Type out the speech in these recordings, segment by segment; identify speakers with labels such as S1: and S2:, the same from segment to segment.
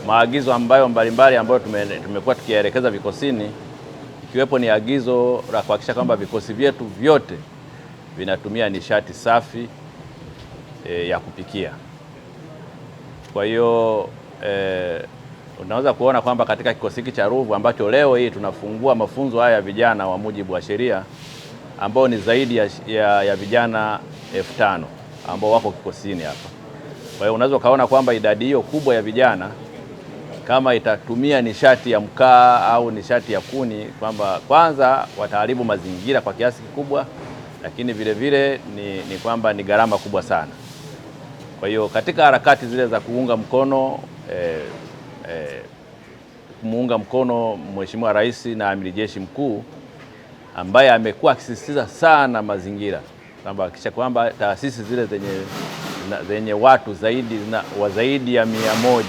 S1: maagizo ambayo mbalimbali ambayo tumekuwa tukielekeza vikosini, ikiwepo ni agizo la kuhakikisha kwamba vikosi vyetu vyote vinatumia nishati safi ya kupikia. Kwa hiyo unaweza kuona kwamba katika kikosi hiki cha Ruvu ambacho leo hii tunafungua mafunzo haya ya vijana wa mujibu wa sheria ambao ni zaidi ya vijana 5,000 ambao wako kikosini hapa. Kwa hiyo unaweza kaona kwamba idadi hiyo kubwa ya vijana kama itatumia nishati ya mkaa au nishati ya kuni, kwamba kwanza wataharibu mazingira kwa kiasi kikubwa, lakini vile vile ni kwamba ni gharama kubwa sana. Kwa hiyo katika harakati zile za kuunga mkono Mheshimiwa Rais na Amiri Jeshi Mkuu ambaye amekuwa akisisitiza sana mazingira, kwamba hakikisha kwamba taasisi zile zenye watu zaidi ya 100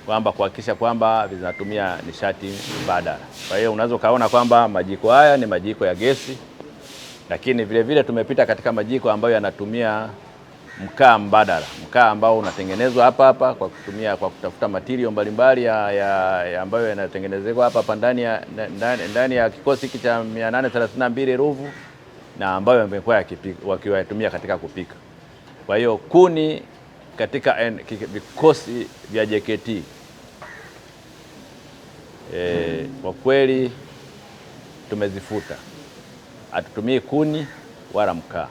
S1: kwamba kuhakikisha kwamba zinatumia nishati mbadala. Kwa hiyo unaweza kaona kwamba majiko haya ni majiko ya gesi, lakini vile vile tumepita katika majiko ambayo yanatumia mkaa mbadala, mkaa ambao unatengenezwa hapa kwa kutafuta material mbalimbali ambayo yanatengenezwa hapa ndani ya kikosi hiki cha 832 Ruvu, na ambayo yamekuwa wakiwatumia katika kupika. Kwa hiyo kuni katika vikosi vya JKT kwa kweli tumezifuta, hatutumii kuni wala mkaa.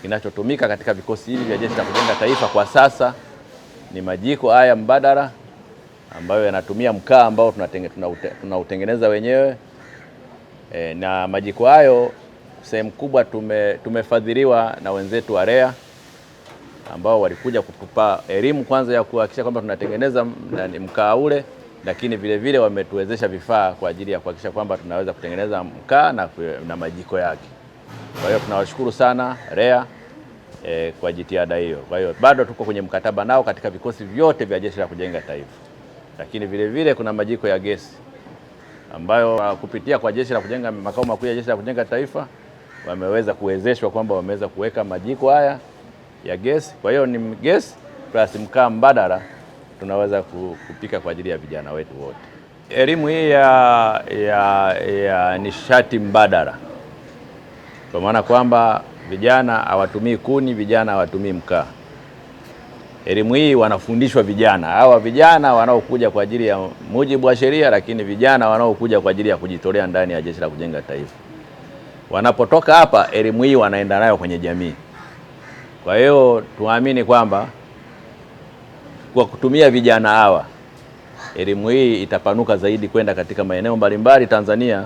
S1: Kinachotumika katika vikosi hivi vya Jeshi la Kujenga Taifa kwa sasa ni majiko haya mbadala ambayo yanatumia mkaa ambao tunautengeneza wenyewe, na majiko hayo sehemu kubwa tumefadhiliwa na wenzetu wa REA ambao walikuja kutupa elimu kwanza ya kuhakikisha kwamba tunatengeneza mkaa ule, lakini vile vile wametuwezesha vifaa kwa ajili ya kuhakikisha kwamba tunaweza kutengeneza mkaa na majiko yake. Kwa hiyo tunawashukuru sana REA kwa jitihada hiyo. Kwa hiyo bado tuko kwenye mkataba nao katika vikosi vyote vya Jeshi la Kujenga Taifa, lakini vile vile kuna majiko ya gesi ambayo kupitia kwa makao makuu ya Jeshi la Kujenga Taifa wameweza kuwezeshwa kwamba wameweza kuweka majiko haya ya gesi. Kwa hiyo ni gesi plus mkaa mbadala tunaweza kupika kwa ajili ya vijana wetu wote. Elimu hii ya nishati mbadala, kwa maana kwamba vijana hawatumii kuni, vijana hawatumii mkaa. Elimu hii wanafundishwa vijana hawa, vijana wanaokuja kwa ajili ya mujibu wa sheria, lakini vijana wanaokuja kwa ajili ya kujitolea ndani ya Jeshi la Kujenga Taifa. Wanapotoka hapa, elimu hii wanaenda nayo kwenye jamii. Kwa hiyo tuamini kwamba kwa kutumia vijana hawa, elimu hii itapanuka zaidi kwenda katika maeneo mbalimbali Tanzania.